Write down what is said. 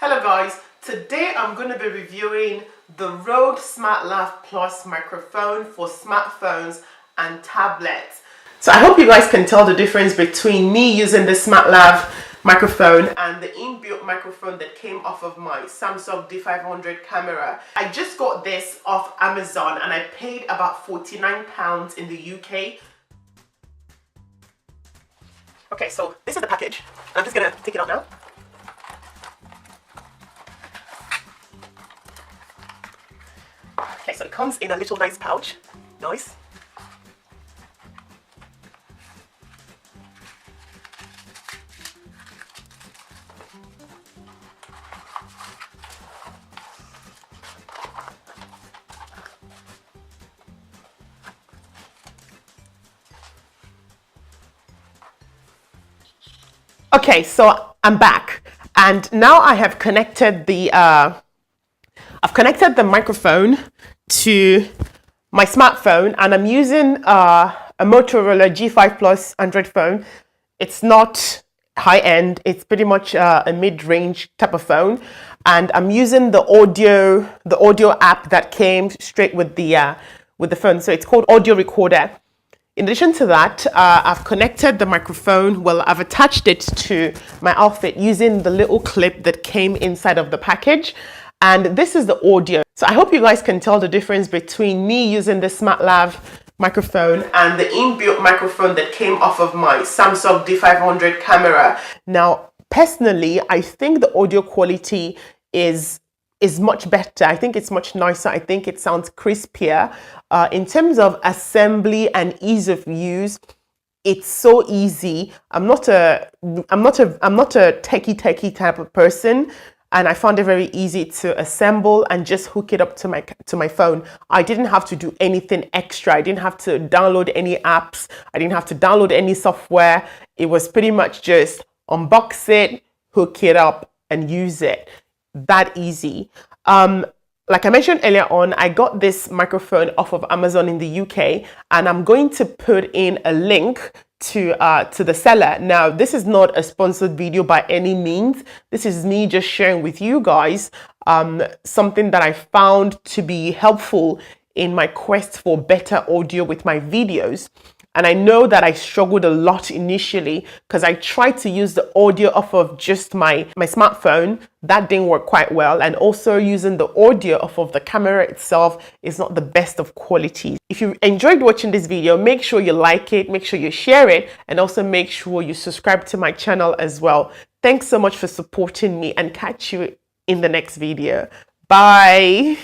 Hello guys, today I'm going to be reviewing the Rode SmartLav Plus microphone for smartphones and tablets. So I hope you guys can tell the difference between me using the SmartLav microphone and the inbuilt microphone that came off of my Samsung D500 camera. I just got this off Amazon and I paid about £49 in the UK. Okay, so this is the package. I'm just going to take it out now. Okay, so it comes in a little nice pouch. Nice. Okay, so I'm back, and now I have connected the microphone to my smartphone, and I'm using a Motorola G5 Plus Android phone. It's not high-end, it's pretty much a mid-range type of phone, and I'm using the audio app that came straight with the phone. So it's called Audio Recorder. In addition to that, I've connected the microphone. Well, I've attached it to my outfit using the little clip that came inside of the package. And this is the audio. So I hope you guys can tell the difference between me using the SmartLav microphone and the inbuilt microphone that came off of my Samsung D500 camera. Now, personally, I think the audio quality is much better. I think it's much nicer. I think it sounds crispier. In terms of assembly and ease of use, it's so easy. I'm not a techie type of person, and I found it very easy to assemble and just hook it up to my phone. I didn't have to do anything extra. I didn't have to download any apps. I didn't have to download any software. It was pretty much just unbox it, hook it up, and use it. That easy. Like I mentioned earlier on, I got this microphone off of Amazon in the UK, and I'm going to put in a link to the seller. Now, this is not a sponsored video by any means. This is me just sharing with you guys something that I found to be helpful in my quest for better audio with my videos. And I know that I struggled a lot initially because I tried to use the audio off of just my smartphone. That didn't work quite well. And also using the audio off of the camera itself is not the best of quality. If you enjoyed watching this video, make sure you like it, make sure you share it, and also make sure you subscribe to my channel as well. Thanks so much for supporting me, and catch you in the next video. Bye.